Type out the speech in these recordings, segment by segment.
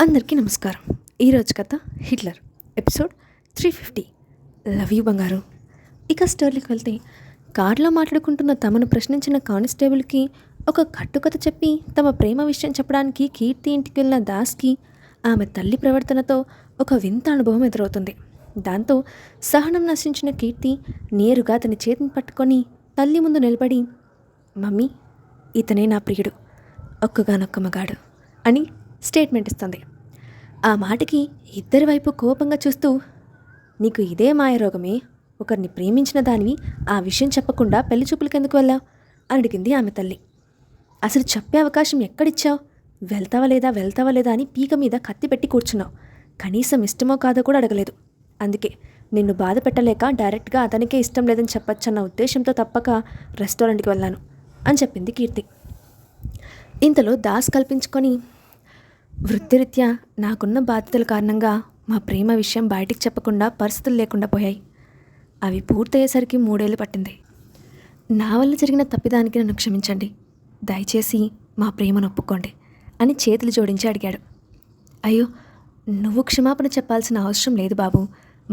అందరికీ నమస్కారం. ఈరోజు కథ హిట్లర్ ఎపిసోడ్ 350. లవ్ యూ బంగారు. ఇక స్టోరీకి వెళ్తే, కారులో మాట్లాడుకుంటున్న తమను ప్రశ్నించిన కానిస్టేబుల్కి ఒక కట్టుకథ చెప్పి తమ ప్రేమ విషయం చెప్పడానికి కీర్తి ఇంటికి వెళ్ళిన దాస్కి ఆమె తల్లి ప్రవర్తనతో ఒక వింత అనుభవం ఎదురవుతుంది. దాంతో సహనం నశించిన కీర్తి నేరుగా అతని చేతిని పట్టుకొని తల్లి ముందు నిలబడి, మమ్మీ, ఇతనే నా ప్రియుడు, ఒక్కగానొక్క మగాడు అని స్టేట్మెంట్ ఇస్తుంది. ఆ మాటకి ఇద్దరి వైపు కోపంగా చూస్తూ, నీకు ఇదే మాయరోగమే, ఒకరిని ప్రేమించిన దానివి ఆ విషయం చెప్పకుండా పెళ్లి చూపులకు ఎందుకు వెళ్ళావు అని అడిగింది ఆమె తల్లి. అసలు చెప్పే అవకాశం ఎక్కడిచ్చావు? వెళ్తావా లేదా అని పీక మీద కత్తి పెట్టి కూర్చున్నావు. కనీసం ఇష్టమో కాదో కూడా అడగలేదు. అందుకే నిన్ను బాధ పెట్టలేక డైరెక్ట్గా అతనికే ఇష్టం లేదని చెప్పొచ్చన్న ఉద్దేశంతో తప్పక రెస్టారెంట్కి వెళ్ళాను అని చెప్పింది కీర్తి. ఇంతలో దాస్ కల్పించుకొని, వృత్తిరీత్యా నాకున్న బాధ్యతల కారణంగా మా ప్రేమ విషయం బయటికి చెప్పకుండా పరిస్థితులు లేకుండా పోయాయి. అవి పూర్తయ్యేసరికి 3 ఏళ్ళు పట్టింది. నా వల్ల జరిగిన తప్పిదానికి నన్ను క్షమించండి, దయచేసి మా ప్రేమను ఒప్పుకోండి అని చేతులు జోడించి అడిగాడు. అయ్యో, నువ్వు క్షమాపణ చెప్పాల్సిన అవసరం లేదు బాబు.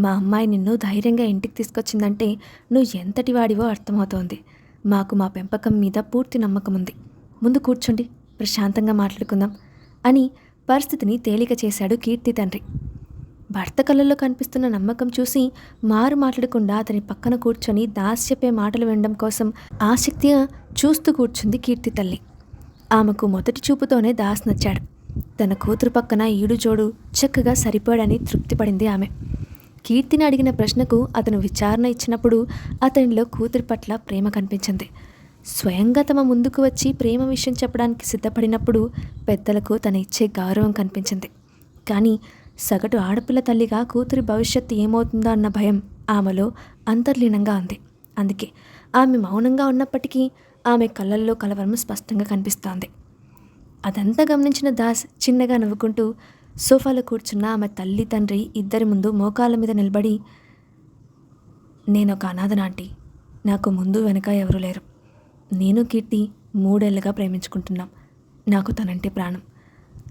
మా అమ్మాయి నిన్ను ధైర్యంగా ఇంటికి తీసుకొచ్చిందంటే నువ్వు ఎంతటి వాడివో అర్థమవుతోంది. మాకు మా పెంపకం మీద పూర్తి నమ్మకం ఉంది. ముందు కూర్చోండి, ప్రశాంతంగా మాట్లాడుకుందాం అని పరిస్థితిని తేలిక చేశాడు కీర్తి తండ్రి. భర్త కళ్ళల్లో కనిపిస్తున్న నమ్మకం చూసి మారు మాట్లాడకుండా అతని పక్కన కూర్చొని దాస్ చెప్పే మాటలు వినడం కోసం ఆసక్తిగా చూస్తూ కూర్చుంది కీర్తి తల్లి. ఆమెకు మొదటి చూపుతోనే దాస్ నచ్చాడు. తన కూతురు పక్కన ఈడు జోడు చక్కగా సరిపోయాడని తృప్తిపడింది ఆమె. కీర్తిని అడిగిన ప్రశ్నకు అతను విచారణ ఇచ్చినప్పుడు అతనిలో కూతురి పట్ల ప్రేమ కనిపించింది. స్వయంగా తమ ముందుకు వచ్చి ప్రేమ విషయం చెప్పడానికి సిద్ధపడినప్పుడు పెద్దలకు తన ఇచ్చే గౌరవం కనిపించింది. కానీ సగటు ఆడపిల్ల తల్లిగా కూతురి భవిష్యత్తు ఏమవుతుందో అన్న భయం ఆమెలో అంతర్లీనంగా ఉంది. అందుకే ఆమె మౌనంగా ఉన్నప్పటికీ ఆమె కళ్ళల్లో కలవరం స్పష్టంగా కనిపిస్తోంది. అదంతా గమనించిన దాస్ చిన్నగా నవ్వుకుంటూ సోఫాలో కూర్చున్న ఆమె తల్లి తండ్రి ఇద్దరి ముందు మోకాళ్ళ మీద నిలబడి, నేనొక అనాథనాంటి, నాకు ముందు వెనక ఎవరూ లేరు. నేను కీర్తి 3 ఏళ్ళుగా ప్రేమించుకుంటున్నాం. నాకు తనంటే ప్రాణం.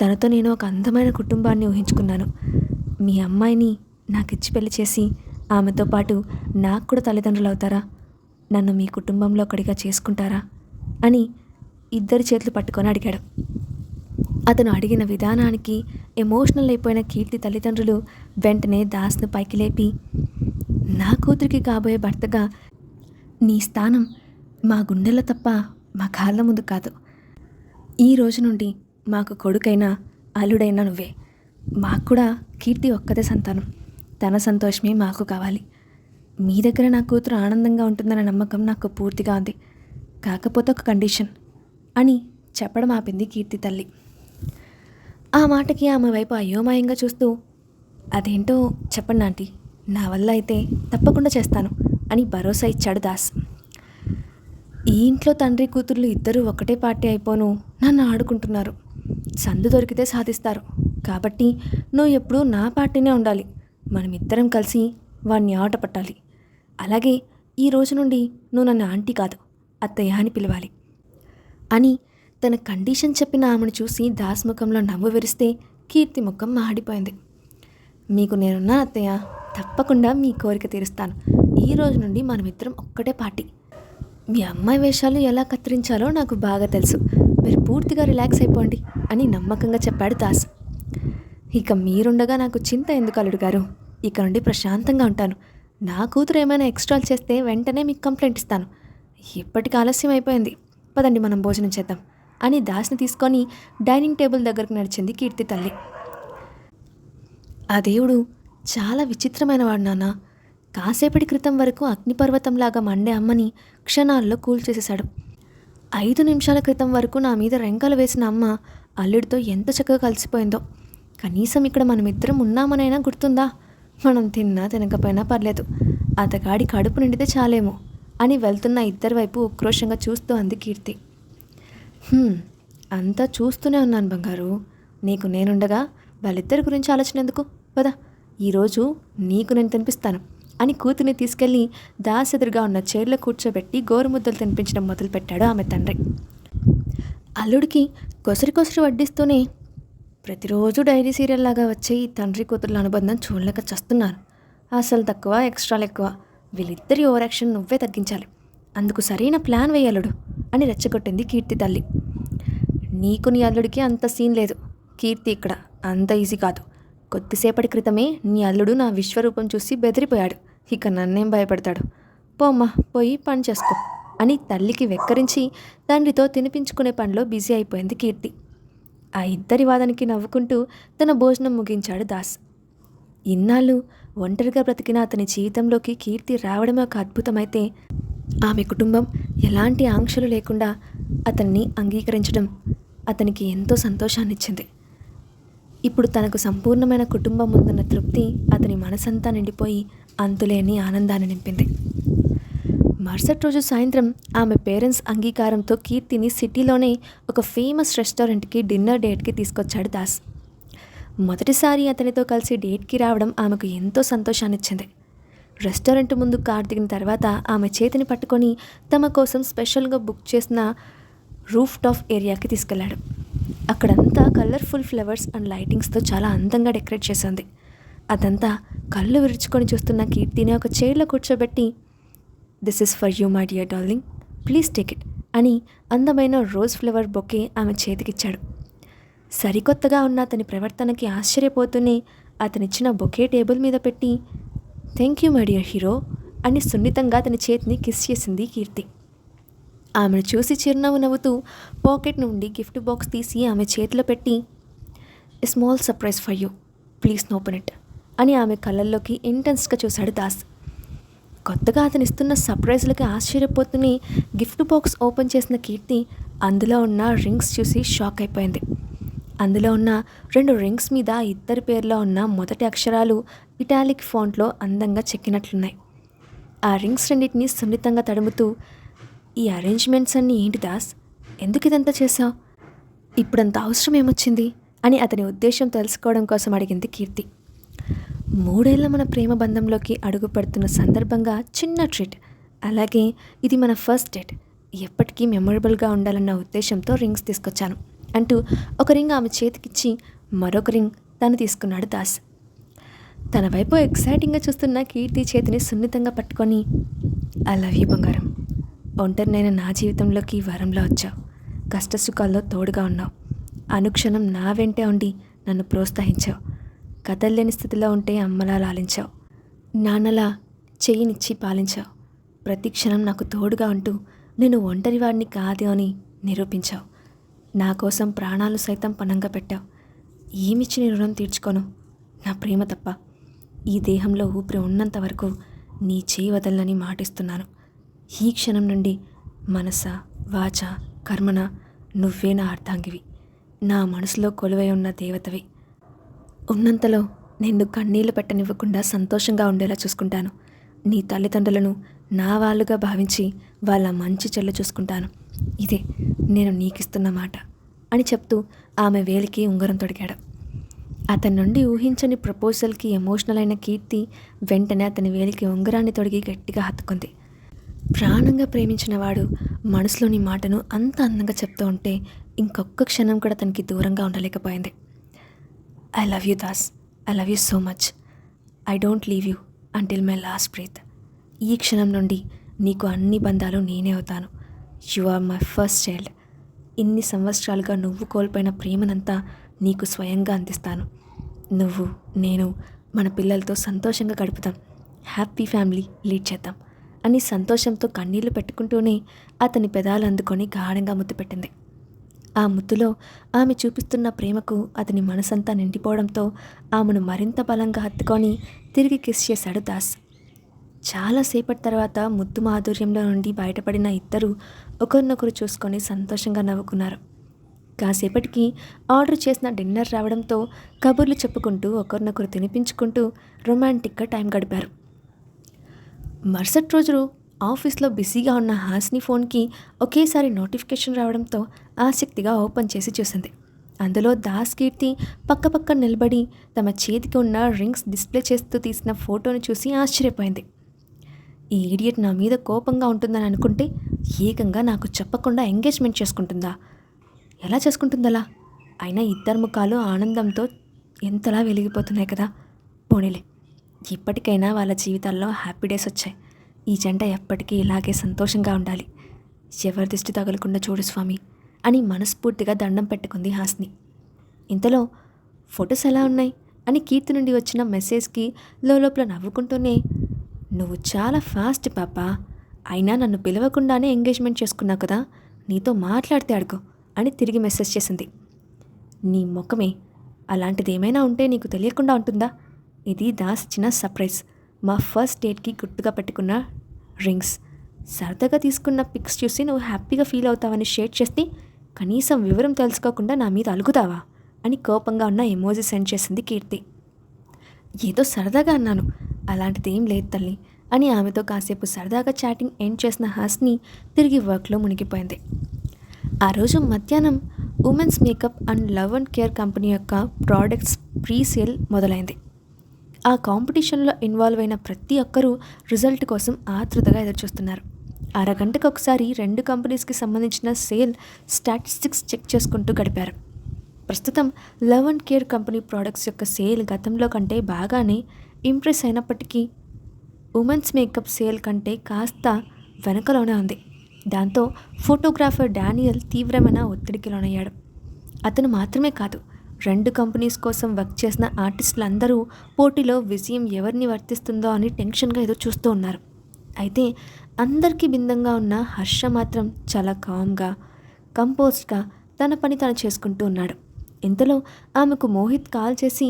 తనతో నేను ఒక అందమైన కుటుంబాన్ని ఊహించుకున్నాను. మీ అమ్మాయిని నాకిచ్చి పెళ్లి చేసి ఆమెతో పాటు నాకు కూడా తల్లిదండ్రులు అవుతారా? నన్ను మీ కుటుంబంలో ఒకడిగా చేసుకుంటారా అని ఇద్దరి చేతులు పట్టుకొని అడిగాడు. అతను అడిగిన విధానానికి ఎమోషనల్ అయిపోయిన కీర్తి తల్లిదండ్రులు వెంటనే దాస్ను పైకి లేపి, నా కూతురికి కాబోయే భర్తగా నీ స్థానం మా గుండెల్లో తప్ప మా కాళ్ళ ముందు కాదు. ఈ రోజు నుండి మాకు కొడుకైనా అల్లుడైనా నువ్వే. మాకు కూడా కీర్తి ఒక్కదే సంతానం. తన సంతోషమే మాకు కావాలి. మీ దగ్గర నా కూతురు ఆనందంగా ఉంటుందన్న నమ్మకం నాకు పూర్తిగా ఉంది. కాకపోతే ఒక కండిషన్ అని చెప్పడం ఆపింది కీర్తి తల్లి. ఆ మాటకి ఆమె వైపు అయోమయంగా చూస్తూ, అదేంటో చెప్పండి ఆంటీ, నా వల్ల అయితే తప్పకుండా చేస్తాను అని భరోసా ఇచ్చాడు దాస్. ఈ ఇంట్లో తండ్రి కూతుర్లు ఇద్దరూ ఒకటే పార్టీ అయిపోను నన్ను ఆడుకుంటున్నారు. సందు దొరికితే సాధిస్తారు. కాబట్టి నువ్వు ఎప్పుడూ నా పార్టీనే ఉండాలి. మనమిద్దరం కలిసి వాడిని ఆట పట్టాలి. అలాగే ఈ రోజు నుండి నువ్వు నన్ను ఆంటీ కాదు, అత్తయ్య అని పిలవాలి అని తన కండిషన్ చెప్పిన ఆమెను చూసి దాస్ ముఖంలో నవ్వు విరిస్తే కీర్తి ముఖం మాడిపోయింది. మీకు నేనున్నా అత్తయ్య, తప్పకుండా మీ కోరిక తీరుస్తాను. ఈ రోజు నుండి మనమిద్దరం ఒక్కటే పార్టీ. మీ అమ్మాయి వేషాలు ఎలా కత్తిరించాలో నాకు బాగా తెలుసు. మీరు పూర్తిగా రిలాక్స్ అయిపోండి అని నమ్మకంగా చెప్పాడు దాస్. ఇక మీరుండగా నాకు చింత ఎందుకు అల్లుడు గారు? ఇక నుండి ప్రశాంతంగా ఉంటాను. నా కూతురు ఏమైనా ఎక్స్ట్రాలు చేస్తే వెంటనే మీకు కంప్లైంట్ ఇస్తాను. ఇప్పటికి ఆలస్యం అయిపోయింది, పదండి మనం భోజనం చేద్దాం అని దాస్ని తీసుకొని డైనింగ్ టేబుల్ దగ్గరకు నడిచింది కీర్తి తల్లి. ఆ దేవుడు చాలా విచిత్రమైన వాడు నాన్న. కాసేపటి క్రితం వరకు అగ్నిపర్వతంలాగా మండే అమ్మని క్షణాల్లో కూల్చేసేశాడు. 5 నిమిషాల క్రితం వరకు నా మీద రెంకలు వేసిన అమ్మ అల్లుడితో ఎంత చక్కగా కలిసిపోయిందో. కనీసం ఇక్కడ మనమిద్దరం ఉన్నామనైనా గుర్తుందా? మనం తిన్నా తినకపోయినా పర్లేదు, అతగాడి కడుపు నిండితే చాలేమో అని వెళ్తున్న ఇద్దరి వైపు ఉక్రోషంగా చూస్తూ అంది కీర్తి. అంతా చూస్తూనే ఉన్నాను బంగారు. నీకు నేనుండగా వాళ్ళిద్దరి గురించి ఆలోచన ఎందుకు? పద, ఈరోజు నీకు నేను తినిపిస్తాను అని కూతుర్ని తీసుకెళ్లి దాస్ ఎదురుగా ఉన్న చైర్లో కూర్చోబెట్టి గోరుముద్దలు తినిపించడం మొదలుపెట్టాడు ఆమె తండ్రి. అల్లుడికి కొసరి వడ్డిస్తూనే, ప్రతిరోజు డైరీ సీరియల్ లాగా వచ్చే ఈ తండ్రి కూతుర్ల అనుబంధం చూడలేక చస్తున్నారు. అసలు తక్కువ, ఎక్స్ట్రాలు ఎక్కువ. వీళ్ళిద్దరి ఓవర్ యాక్షన్ నువ్వే తగ్గించాలి. అందుకు సరైన ప్లాన్ వేయలుడు అని రెచ్చగొట్టింది కీర్తి తల్లి. నీకు నీ అల్లుడికి అంత సీన్ లేదు కీర్తి, ఇక్కడ అంత ఈజీ కాదు. కొద్దిసేపటి క్రితమే నీ అల్లుడు నా విశ్వరూపం చూసి బెదిరిపోయాడు. ఇక నన్నేం భయపడతాడు? పోమ్మా, పోయి పని చేసుకో అని తల్లికి వెక్కరించి తండ్రితో తినిపించుకునే పనిలో బిజీ అయిపోయింది కీర్తి. ఆ ఇద్దరి వాదనకి నవ్వుకుంటూ తన భోజనం ముగించాడు దాస్. ఇన్నాళ్ళు ఒంటరిగా బ్రతికిన అతని జీవితంలోకి కీర్తి రావడమే ఒక అద్భుతమైతే, ఆమె కుటుంబం ఎలాంటి ఆంక్షలు లేకుండా అతన్ని అంగీకరించడం అతనికి ఎంతో సంతోషాన్నిచ్చింది. ఇప్పుడు తనకు సంపూర్ణమైన కుటుంబం ఉందన్న తృప్తి అతని మనసంతా నిండిపోయి అంతులేని ఆనందాన్ని నింపింది. మరుసటి రోజు సాయంత్రం ఆమె పేరెంట్స్ అంగీకారంతో కీర్తిని సిటీలోనే ఒక ఫేమస్ రెస్టారెంట్కి డిన్నర్ డేట్కి తీసుకొచ్చాడు దాస్. మొదటిసారి అతనితో కలిసి డేట్కి రావడం ఆమెకు ఎంతో సంతోషాన్నిచ్చింది. రెస్టారెంట్ ముందు కార్ దిగిన తర్వాత ఆమె చేతిని పట్టుకొని తమ కోసం స్పెషల్గా బుక్ చేసిన రూఫ్ టాప్ ఏరియాకి తీసుకెళ్లాడు. అక్కడంతా కలర్ఫుల్ ఫ్లవర్స్ అండ్ లైటింగ్స్తో చాలా అందంగా డెకరేట్ చేసింది. అదంతా కళ్ళు విరుచుకొని చూస్తున్న కీర్తిని ఒక చైర్లో కూర్చోబెట్టి, "this is for you my dear darling, please take it" అని అందమైన రోజ్ ఫ్లవర్ బొకే ఆమె చేతికిచ్చాడు. సరికొత్తగా ఉన్న అతని ప్రవర్తనకి ఆశ్చర్యపోతూనే అతనిచ్చిన బొకే టేబుల్ మీద పెట్టి, "thank you my dear hero" అని సున్నితంగా అతని చేతిని కిస్ చేసింది కీర్తి. ఆమెను చూసి చిరునవ్వు నవ్వుతూ పాకెట్ నుండి గిఫ్ట్ బాక్స్ తీసి ఆమె చేతిలో పెట్టి, "a small surprise for you, please open it" అని ఆమె కళ్ళల్లోకి ఇంటెన్స్గా చూశాడు దాస్. కొత్తగా అతను ఇస్తున్న సర్ప్రైజ్లకి ఆశ్చర్యపోతూనే గిఫ్ట్ బాక్స్ ఓపెన్ చేసిన కీర్తి అందులో ఉన్న రింగ్స్ చూసి షాక్ అయిపోయింది. అందులో ఉన్న 2 రింగ్స్ మీద ఇద్దరి పేర్లో ఉన్న మొదటి అక్షరాలు ఇటాలిక్ ఫాంట్లో అందంగా చెక్కినట్లున్నాయి. ఆ రింగ్స్ రెండింటినీ సున్నితంగా తడుముతూ, "ఈ అరేంజ్మెంట్స్ అన్నీ ఏంటి దాస్? ఎందుకు ఇదంతా చేశావు? ఇప్పుడంత అవసరం ఏమొచ్చింది?" అని అతని ఉద్దేశం తెలుసుకోవడం కోసం అడిగింది కీర్తి. 3 ఏళ్ల మన ప్రేమ బంధంలోకి అడుగు పెడుతున్న సందర్భంగా చిన్న ట్రీట్, అలాగే ఇది మన ఫస్ట్ డేట్, ఎప్పటికీ మెమొరబుల్గా ఉండాలన్న ఉద్దేశంతో రింగ్స్ తీసుకొచ్చాను అంటూ ఒక రింగ్ ఆమె చేతికిచ్చి మరొక రింగ్ తను తీసుకున్నాడు దాస్. తన వైపు ఎక్సైటింగ్గా చూస్తున్న కీర్తి చేతిని సున్నితంగా పట్టుకొని, "ఐ లవ్ యూ బంగారం. ఒంటరినైన నా జీవితంలోకి వరంలో వచ్చావు. కష్టసుఖాల్లో తోడుగా ఉన్నావు. అనుక్షణం నా వెంటే ఉండి నన్ను ప్రోత్సహించావు. కదల్లేని స్థితిలో ఉంటే అమ్మలా లాలించావు. నాన్నలా చెయ్యినిచ్చి పాలించావు. ప్రతి క్షణం నాకు తోడుగా ఉంటూ నేను ఒంటరివాడిని కాదు అని నిరూపించావు. నా కోసం ప్రాణాలు సైతం పణంగా పెట్టావు. ఏమిచ్చి నీ రుణం తీర్చుకోను? నా ప్రేమ తప్ప. ఈ దేహంలో ఊపిరి ఉన్నంత వరకు నీ చేయి వదలని మాటిస్తున్నాను. ఈ క్షణం నుండి మనస, వాచ, కర్మన నువ్వే నా అర్ధాంగివి. నా మనసులో కొలువై ఉన్న దేవతవి. ఉన్నంతలో నిన్ను కన్నీళ్లు పెట్టనివ్వకుండా సంతోషంగా ఉండేలా చూసుకుంటాను. నీ తల్లిదండ్రులను నా వాళ్ళుగా భావించి వాళ్ళ మంచి చెల్లు చూసుకుంటాను. ఇదే నేను నీకిస్తున్న మాట" అని చెప్తూ ఆమె వేలికి ఉంగరం తొడిగాడు. అతని నుండి ఊహించని ప్రపోజల్కి ఎమోషనల్ అయిన కీర్తి వెంటనే అతని వేలికి ఉంగరాన్ని తొడిగి గట్టిగా హత్తుకుంది. ప్రాణంగా ప్రేమించిన వాడు మనసులోని మాటను అంత అందంగా చెప్తూ ఉంటే ఇంకొక్క క్షణం కూడా తనకి దూరంగా ఉండలేకపోయింది. "I love you Das. I love you so much. I don't leave you until my last breath. ఈ క్షణం నుండి నీకు అన్ని బంధాలు నేనే అవుతాను. You are my first child. ఇన్ని సంవత్సరాలుగా నువ్వు కోల్పోయిన ప్రేమనంతా నీకు స్వయంగా అందిస్తాను. నువ్వు, నేను, మన పిల్లలతో సంతోషంగా గడుపుతాం. హ్యాపీ ఫ్యామిలీ లీడ్ చేద్దాం" అని సంతోషంతో కన్నీళ్లు పెట్టుకుంటూనే అతని పెదాలు అందుకొని గాఢంగా ముద్దు పెట్టింది. ఆ ముద్దులో ఆమె చూపిస్తున్న ప్రేమకు అతని మనసంతా నిండిపోవడంతో ఆమెను మరింత బలంగా హత్తుకొని తిరిగి కిస్ చేశాడు దాస్. చాలాసేపటి తర్వాత ముద్దు మాధుర్యంలో నుండి బయటపడిన ఇద్దరు ఒకరినొకరు చూసుకొని సంతోషంగా నవ్వుకున్నారు. కాసేపటికి ఆర్డర్ చేసిన డిన్నర్ రావడంతో కబుర్లు చెప్పుకుంటూ ఒకరినొకరు తినిపించుకుంటూ రొమాంటిక్గా టైం గడిపారు. మరుసటి రోజు ఆఫీస్లో బిజీగా ఉన్న హాసిని ఫోన్కి ఒకేసారి నోటిఫికేషన్ రావడంతో ఆసక్తిగా ఓపెన్ చేసి చూసింది. అందులో దాస్, కీర్తి పక్కపక్క నిలబడి తమ చేతికి ఉన్న రింగ్స్ డిస్ప్లే చేస్తూ తీసిన ఫోటోను చూసి ఆశ్చర్యపోయింది. ఈ ఈడియట్ నా మీద కోపంగా ఉంటుందని అనుకుంటే ఏకంగా నాకు చెప్పకుండా ఎంగేజ్మెంట్ చేసుకుంటుందా? ఎలా చేసుకుంటుందలా? అయినా ఇద్దరు ముఖాలు ఆనందంతో ఎంతలా వెలిగిపోతున్నాయి కదా. పోనీలే, ఇప్పటికైనా వాళ్ళ జీవితాల్లో హ్యాపీ డేస్ వచ్చాయి. ఈ జంట ఎప్పటికీ ఇలాగే సంతోషంగా ఉండాలి. ఎవరి దిష్టి తగలకుండా చూడు స్వామి అని మనస్ఫూర్తిగా దండం పెట్టుకుంది హాస్ని. ఇంతలో ఫొటోస్ ఎలా ఉన్నాయి అని కీర్తి నుండి వచ్చిన మెసేజ్కి లోపల నవ్వుకుంటూనే, నువ్వు చాలా ఫాస్ట్ పాప, అయినా నన్ను పిలవకుండానే ఎంగేజ్మెంట్ చేసుకున్నావు కదా, నీతో మాట్లాడితే అడుగు అని తిరిగి మెసేజ్ చేసింది. నీ ముఖమే, అలాంటిది ఏమైనా ఉంటే నీకు తెలియకుండా ఉంటుందా? ఇది దాస్ ఇచ్చిన సర్ప్రైజ్, మా ఫస్ట్ డేట్కి గుర్తుగా పెట్టుకున్న రింగ్స్. సరదాగా తీసుకున్న పిక్స్ చూసి నువ్వు హ్యాపీగా ఫీల్ అవుతావని షేర్ చేస్తే కనీసం వివరం తెలుసుకోకుండా నా మీద అలుగుతావా అని కోపంగా ఉన్న ఎమోజీ సెండ్ చేసింది కీర్తి. ఏదో సరదాగా అన్నాను, అలాంటిది ఏం లేదు తల్లి అని ఆమెతో కాసేపు సరదాగా చాటింగ్ ఎండ్ చేసిన హాస్ని తిరిగి వర్క్లో మునిగిపోయింది. ఆ రోజు మధ్యాహ్నం women's makeup and love and care company యొక్క ప్రోడక్ట్స్ ప్రీ సేల్ మొదలైంది. ఆ కాంపిటీషన్లో ఇన్వాల్వ్ అయిన ప్రతి ఒక్కరూ రిజల్ట్ కోసం ఆతృతగా ఎదురుచూస్తున్నారు. అరగంటకు ఒకసారి 2 కంపెనీస్కి సంబంధించిన సేల్ స్టాటిస్టిక్స్ చెక్ చేసుకుంటూ గడిపారు. ప్రస్తుతం love and care company products యొక్క సేల్ గతంలో కంటే బాగానే ఇంప్రెస్ అయినప్పటికీ ఉమెన్స్ మేకప్ సేల్ కంటే కాస్త వెనకలోనే ఉంది. దాంతో ఫోటోగ్రాఫర్ డానియల్ తీవ్రమైన ఒత్తిడికి లోనయ్యాడు. అతను మాత్రమే కాదు, 2 కంపెనీస్ కోసం వర్క్ చేసిన ఆర్టిస్టులందరూ పోటీలో విజయం ఎవరిని వర్తిస్తుందో అని టెన్షన్గా ఎదురు చూస్తూ ఉన్నారు. అయితే అందరికీ భిన్నంగా ఉన్న హర్ష మాత్రం చాలా కామ్గా, కంపోజ్డ్గా తన పని తను చేసుకుంటూ ఉన్నాడు. ఇంతలో ఆమెకు మోహిత్ కాల్ చేసి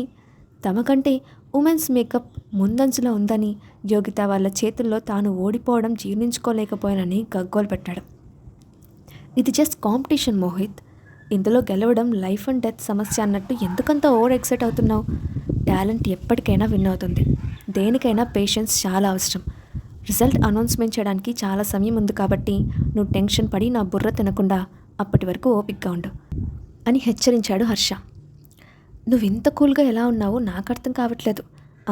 తమకంటే ఉమెన్స్ మేకప్ ముందంజలో ఉందని, యోగిత వాళ్ళ చేతుల్లో తాను ఓడిపోవడం జీర్ణించుకోలేకపోయానని గగ్గోలు పెట్టాడు. ఇది జస్ట్ కాంపిటీషన్ మోహిత్, ఇందులో గెలవడం లైఫ్ అండ్ డెత్ సమస్య అన్నట్టు ఎందుకంత ఓవర్ ఎక్సైట్ అవుతున్నావు? టాలెంట్ ఎప్పటికైనా విన్ అవుతుంది. దేనికైనా పేషెన్స్ చాలా అవసరం. రిజల్ట్ అనౌన్స్మెంట్ చేయడానికి చాలా సమయం ఉంది కాబట్టి నువ్వు టెన్షన్ పడి నా బుర్ర తినకుండా అప్పటి వరకు ఓపికగా ఉండు అని హెచ్చరించాడు హర్ష. నువ్వు ఇంత కూల్గా ఎలా ఉన్నావో నాకు అర్థం కావట్లేదు.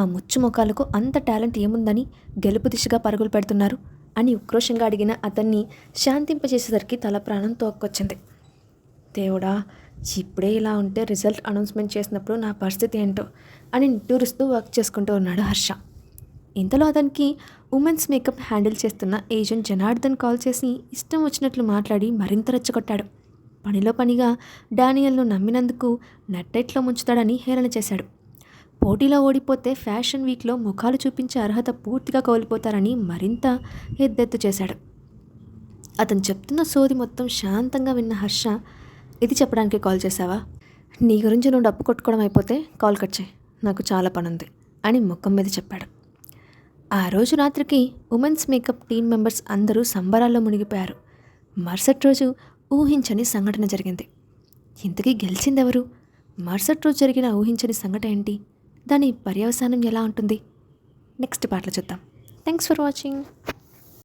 ఆ ముచ్చు ముఖాలకు అంత టాలెంట్ ఏముందని గెలుపు దిశగా పరుగులు పెడుతున్నారు అని ఉక్రోషంగా అడిగిన అతన్ని శాంతింపజేసేసరికి తల ప్రాణం తోక్కొచ్చింది. దేవుడా, ఇప్పుడే ఇలా ఉంటే రిజల్ట్ అనౌన్స్మెంట్ చేసినప్పుడు నా పరిస్థితి ఏంటో అని నిట్టూరుస్తూ వర్క్ చేసుకుంటూ ఉన్నాడు హర్ష. ఇంతలో అతనికి ఉమెన్స్ మేకప్ హ్యాండిల్ చేస్తున్న ఏజెంట్ జనార్దన్ కాల్ చేసి ఇష్టం వచ్చినట్లు మాట్లాడి మరింత రెచ్చగొట్టాడు. పనిలో పనిగా డానియల్ను నమ్మినందుకు నట్టెట్లో ముంచుతాడని హేళన చేశాడు. పోటీలో ఓడిపోతే ఫ్యాషన్ వీక్లో ముఖాలు చూపించే అర్హత పూర్తిగా కోల్పోతారని మరింత ఎద్దెత్తు చేశాడు. అతను చెప్తున్న సోది మొత్తం శాంతంగా విన్న హర్ష, ఇది చెప్పడానికి కాల్ చేశావా? నీ గురించి నువ్వు డప్పు కొట్టుకోవడం అయిపోతే కాల్ కట్ చేయి, నాకు చాలా పనుంది అని ముఖం మీద చెప్పాడు. ఆ రోజు రాత్రికి ఉమెన్స్ మేకప్ టీం మెంబర్స్ అందరూ సంబరాల్లో మునిగిపోయారు. మరుసటి రోజు ఊహించని సంఘటన జరిగింది. ఇంతకీ గెలిచిందెవరు? మరుసటి రోజు జరిగిన ఊహించని సంఘటన ఏంటి? దాని పర్యవసానం ఎలా ఉంటుంది? నెక్స్ట్ పాటలో చూద్దాం. Thanks for watching.